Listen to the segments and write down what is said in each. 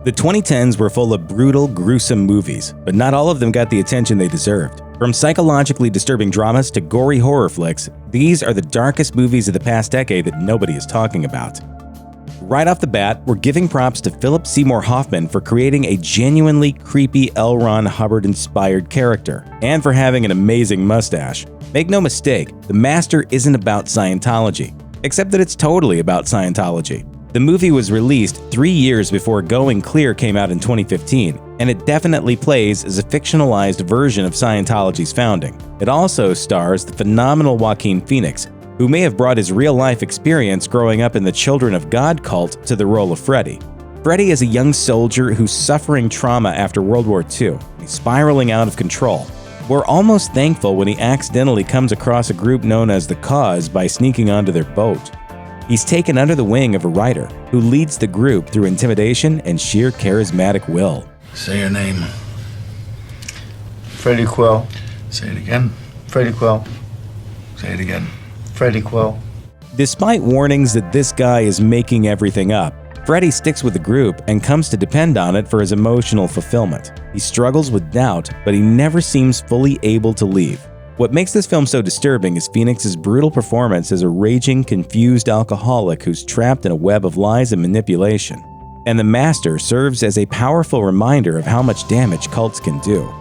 The 2010s were full of brutal, gruesome movies, but not all of them got the attention they deserved. From psychologically disturbing dramas to gory horror flicks, these are the darkest movies of the past decade that nobody is talking about. Right off the bat, we're giving props to Philip Seymour Hoffman for creating a genuinely creepy L. Ron Hubbard-inspired character, and for having an amazing mustache. Make no mistake, The Master isn't about Scientology, except that it's totally about Scientology. The movie was released 3 years before Going Clear came out in 2015, and it definitely plays as a fictionalized version of Scientology's founding. It also stars the phenomenal Joaquin Phoenix, who may have brought his real-life experience growing up in the Children of God cult to the role of Freddy. Freddy is a young soldier who's suffering trauma after World War II. He's spiraling out of control. We're almost thankful when he accidentally comes across a group known as the Cause by sneaking onto their boat. He's taken under the wing of a writer who leads the group through intimidation and sheer charismatic will. Say your name. Freddie Quill. Say it again. Freddie Quill. Say it again. Freddie Quill. Despite warnings that this guy is making everything up, Freddy sticks with the group and comes to depend on it for his emotional fulfillment. He struggles with doubt, but he never seems fully able to leave. What makes this film so disturbing is Phoenix's brutal performance as a raging, confused alcoholic who's trapped in a web of lies and manipulation. And The Master serves as a powerful reminder of how much damage cults can do.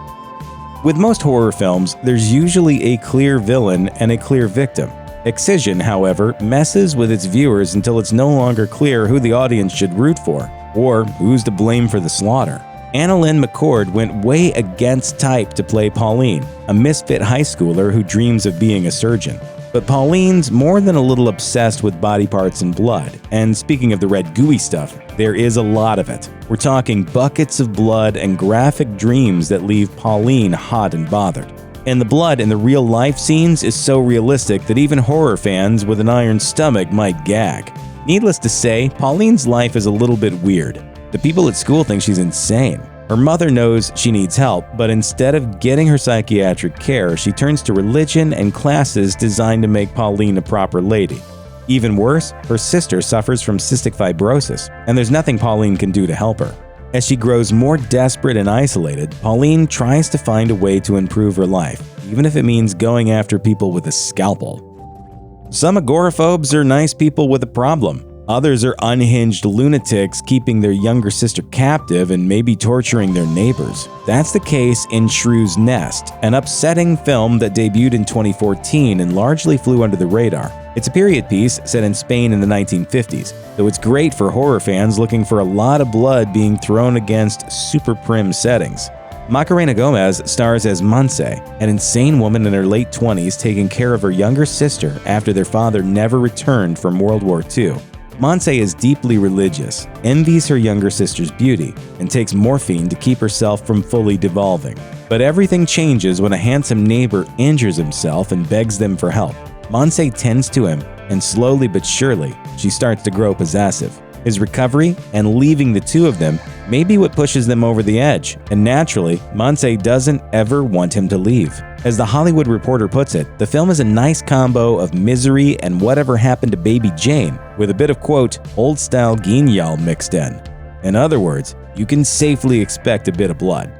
With most horror films, there's usually a clear villain and a clear victim. Excision, however, messes with its viewers until it's no longer clear who the audience should root for, or who's to blame for the slaughter. Annalyn McCord went way against type to play Pauline, a misfit high schooler who dreams of being a surgeon. But Pauline's more than a little obsessed with body parts and blood, and speaking of the red gooey stuff, there is a lot of it. We're talking buckets of blood and graphic dreams that leave Pauline hot and bothered. And the blood in the real-life scenes is so realistic that even horror fans with an iron stomach might gag. Needless to say, Pauline's life is a little bit weird. The people at school think she's insane. Her mother knows she needs help, but instead of getting her psychiatric care, she turns to religion and classes designed to make Pauline a proper lady. Even worse, her sister suffers from cystic fibrosis, and there's nothing Pauline can do to help her. As she grows more desperate and isolated, Pauline tries to find a way to improve her life, even if it means going after people with a scalpel. Some agoraphobes are nice people with a problem. Others are unhinged lunatics keeping their younger sister captive and maybe torturing their neighbors. That's the case in Shrew's Nest, an upsetting film that debuted in 2014 and largely flew under the radar. It's a period piece set in Spain in the 1950s, though it's great for horror fans looking for a lot of blood being thrown against super prim settings. Macarena Gomez stars as Montse, an insane woman in her late 20s taking care of her younger sister after their father never returned from World War II. Montse is deeply religious, envies her younger sister's beauty, and takes morphine to keep herself from fully devolving. But everything changes when a handsome neighbor injures himself and begs them for help. Montse tends to him, and slowly but surely, she starts to grow possessive. His recovery and leaving the two of them may be what pushes them over the edge, and naturally, Montse doesn't ever want him to leave. As The Hollywood Reporter puts it, the film is a nice combo of misery and whatever happened to Baby Jane, with a bit of, quote, old-style guignol mixed in. In other words, you can safely expect a bit of blood.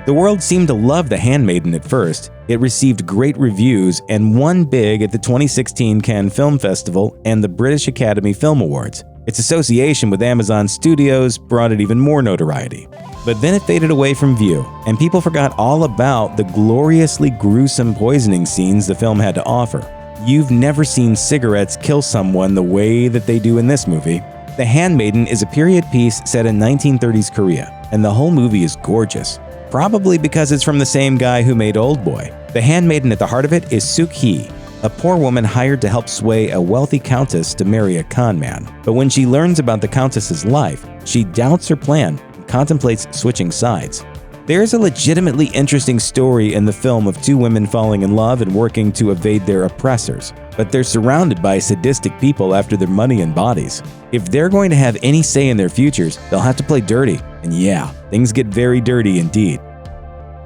The world seemed to love The Handmaiden at first. It received great reviews and won big at the 2016 Cannes Film Festival and the British Academy Film Awards. Its association with Amazon Studios brought it even more notoriety. But then it faded away from view, and people forgot all about the gloriously gruesome poisoning scenes the film had to offer. You've never seen cigarettes kill someone the way that they do in this movie. The Handmaiden is a period piece set in 1930s Korea, and the whole movie is gorgeous. Probably because it's from the same guy who made Oldboy. The Handmaiden at the heart of it is Suk-hee, a poor woman hired to help sway a wealthy countess to marry a con man. But when she learns about the countess's life, she doubts her plan and contemplates switching sides. There's a legitimately interesting story in the film of two women falling in love and working to evade their oppressors, but they're surrounded by sadistic people after their money and bodies. If they're going to have any say in their futures, they'll have to play dirty, and yeah, things get very dirty indeed.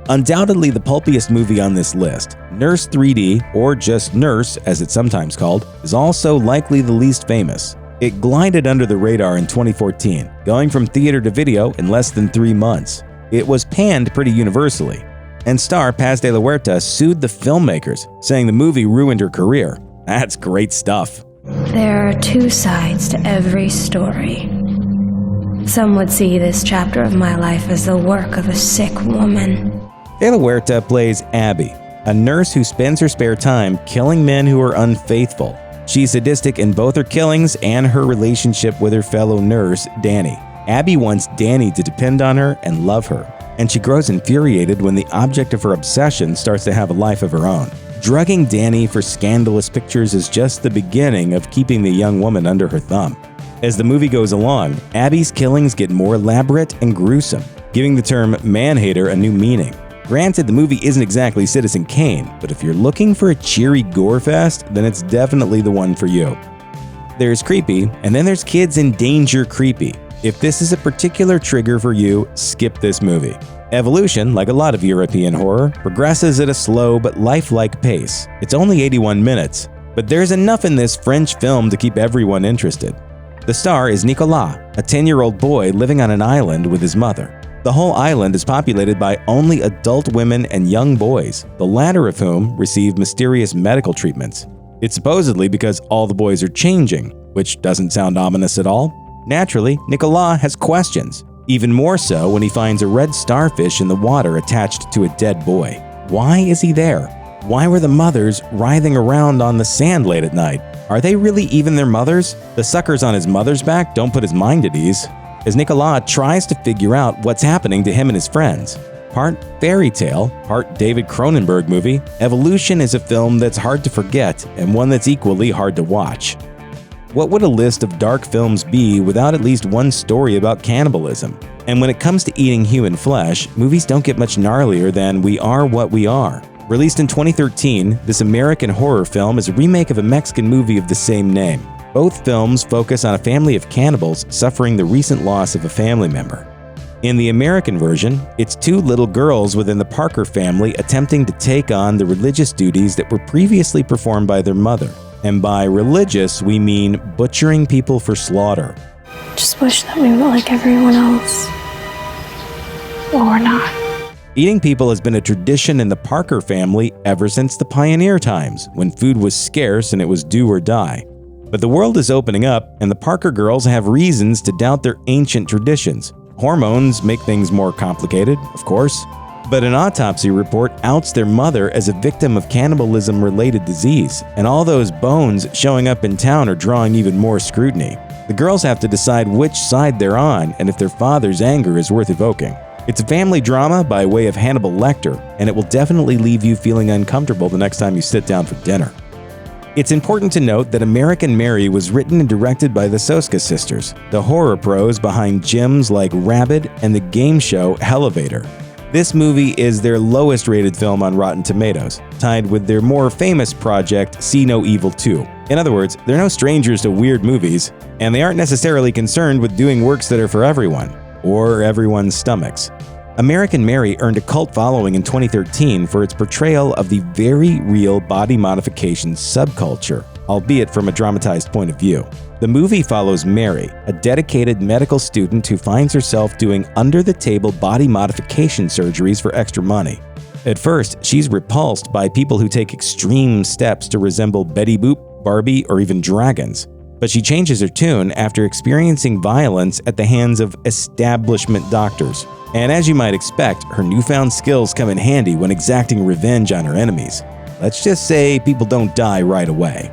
Undoubtedly the pulpiest movie on this list, Nurse 3D, or just Nurse as it's sometimes called, is also likely the least famous. It glided under the radar in 2014, going from theater to video in less than 3 months. It was panned pretty universally, and star Paz de la Huerta sued the filmmakers, saying the movie ruined her career. That's great stuff. There are two sides to every story. Some would see this chapter of my life as the work of a sick woman. De la Huerta plays Abby, a nurse who spends her spare time killing men who are unfaithful. She's sadistic in both her killings and her relationship with her fellow nurse, Danny. Abby wants Danny to depend on her and love her, and she grows infuriated when the object of her obsession starts to have a life of her own. Drugging Danny for scandalous pictures is just the beginning of keeping the young woman under her thumb. As the movie goes along, Abby's killings get more elaborate and gruesome, giving the term man-hater a new meaning. Granted, the movie isn't exactly Citizen Kane, but if you're looking for a cheery gore fest, then it's definitely the one for you. There's creepy, and then there's kids in danger creepy. If this is a particular trigger for you, skip this movie. Evolution, like a lot of European horror, progresses at a slow but lifelike pace. It's only 81 minutes, but there's enough in this French film to keep everyone interested. The star is Nicolas, a 10-year-old boy living on an island with his mother. The whole island is populated by only adult women and young boys, the latter of whom receive mysterious medical treatments. It's supposedly because all the boys are changing, which doesn't sound ominous at all. Naturally, Nicolas has questions, even more so when he finds a red starfish in the water attached to a dead boy. Why is he there? Why were the mothers writhing around on the sand late at night? Are they really even their mothers? The suckers on his mother's back don't put his mind at ease, as Nicolas tries to figure out what's happening to him and his friends. Part fairy tale, part David Cronenberg movie, Evolution is a film that's hard to forget and one that's equally hard to watch. What would a list of dark films be without at least one story about cannibalism? And when it comes to eating human flesh, movies don't get much gnarlier than We Are What We Are. Released in 2013, this American horror film is a remake of a Mexican movie of the same name. Both films focus on a family of cannibals suffering the recent loss of a family member. In the American version, it's two little girls within the Parker family attempting to take on the religious duties that were previously performed by their mother. And by religious, we mean butchering people for slaughter. Just wish that we were like everyone else. Well, we're not. Eating people has been a tradition in the Parker family ever since the pioneer times, when food was scarce and it was do or die. But the world is opening up, and the Parker girls have reasons to doubt their ancient traditions. Hormones make things more complicated, of course. But an autopsy report outs their mother as a victim of cannibalism-related disease, and all those bones showing up in town are drawing even more scrutiny. The girls have to decide which side they're on and if their father's anger is worth evoking. It's a family drama by way of Hannibal Lecter, and it will definitely leave you feeling uncomfortable the next time you sit down for dinner. It's important to note that American Mary was written and directed by the Soska sisters, the horror pros behind gems like Rabid and the game show Hellevator. This movie is their lowest rated film on Rotten Tomatoes, tied with their more famous project See No Evil 2. In other words, they're no strangers to weird movies, and they aren't necessarily concerned with doing works that are for everyone, or everyone's stomachs. American Mary earned a cult following in 2013 for its portrayal of the very real body modification subculture, albeit from a dramatized point of view. The movie follows Mary, a dedicated medical student who finds herself doing under-the-table body modification surgeries for extra money. At first, she's repulsed by people who take extreme steps to resemble Betty Boop, Barbie, or even dragons. But she changes her tune after experiencing violence at the hands of establishment doctors. And as you might expect, her newfound skills come in handy when exacting revenge on her enemies. Let's just say people don't die right away.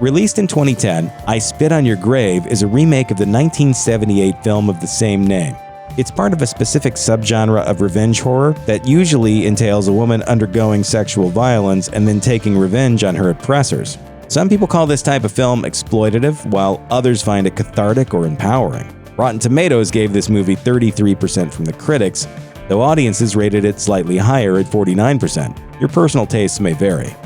Released in 2010, I Spit on Your Grave is a remake of the 1978 film of the same name. It's part of a specific subgenre of revenge horror that usually entails a woman undergoing sexual violence and then taking revenge on her oppressors. Some people call this type of film exploitative, while others find it cathartic or empowering. Rotten Tomatoes gave this movie 33% from the critics, though audiences rated it slightly higher at 49%. Your personal tastes may vary.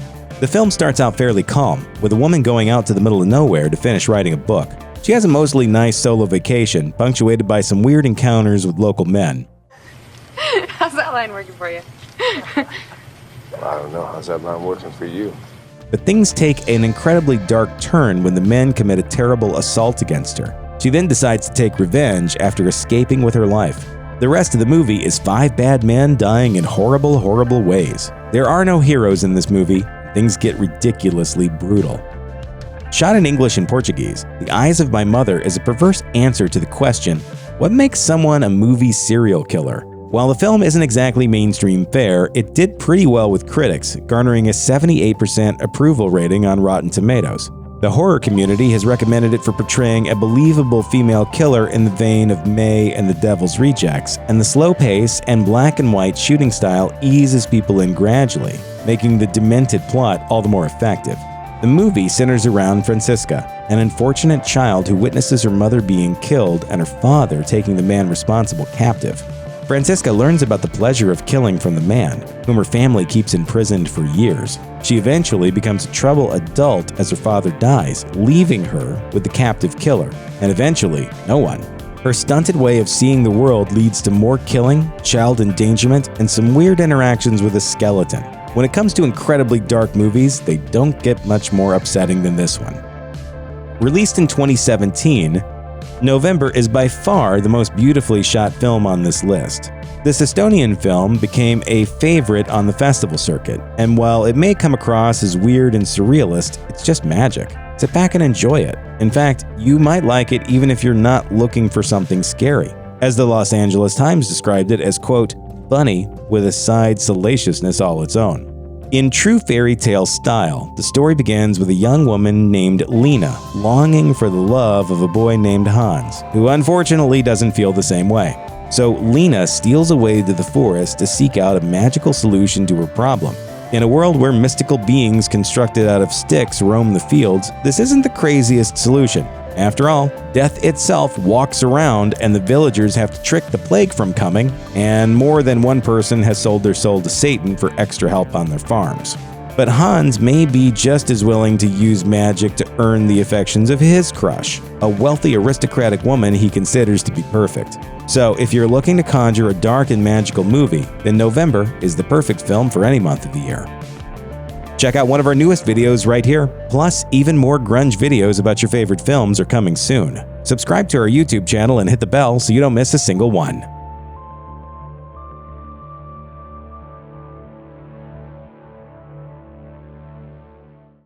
The film starts out fairly calm, with a woman going out to the middle of nowhere to finish writing a book. She has a mostly nice solo vacation, punctuated by some weird encounters with local men. How's that line working for you? I don't know. How's that line working for you? But things take an incredibly dark turn when the men commit a terrible assault against her. She then decides to take revenge after escaping with her life. The rest of the movie is 5 bad men dying in horrible, horrible ways. There are no heroes in this movie. Things get ridiculously brutal. Shot in English and Portuguese, The Eyes of My Mother is a perverse answer to the question, what makes someone a movie serial killer? While the film isn't exactly mainstream fare, it did pretty well with critics, garnering a 78% approval rating on Rotten Tomatoes. The horror community has recommended it for portraying a believable female killer in the vein of May and the Devil's Rejects, and the slow pace and black and white shooting style eases people in gradually, making the demented plot all the more effective. The movie centers around Francisca, an unfortunate child who witnesses her mother being killed and her father taking the man responsible captive. Francisca learns about the pleasure of killing from the man, whom her family keeps imprisoned for years. She eventually becomes a troubled adult as her father dies, leaving her with the captive killer, and eventually, no one. Her stunted way of seeing the world leads to more killing, child endangerment, and some weird interactions with a skeleton. When it comes to incredibly dark movies, they don't get much more upsetting than this one. Released in 2017, November is by far the most beautifully shot film on this list. This Estonian film became a favorite on the festival circuit, and while it may come across as weird and surrealist, it's just magic. Sit back and enjoy it. In fact, you might like it even if you're not looking for something scary. As the Los Angeles Times described it as, quote, funny with a side salaciousness all its own. In true fairy tale style, the story begins with a young woman named Lena longing for the love of a boy named Hans, who unfortunately doesn't feel the same way. So Lena steals away to the forest to seek out a magical solution to her problem. In a world where mystical beings constructed out of sticks roam the fields, this isn't the craziest solution. After all, death itself walks around and the villagers have to trick the plague from coming, and more than one person has sold their soul to Satan for extra help on their farms. But Hans may be just as willing to use magic to earn the affections of his crush, a wealthy aristocratic woman he considers to be perfect. So if you're looking to conjure a dark and magical movie, then November is the perfect film for any month of the year. Check out one of our newest videos right here. Plus, even more grunge videos about your favorite films are coming soon. Subscribe to our YouTube channel and hit the bell so you don't miss a single one.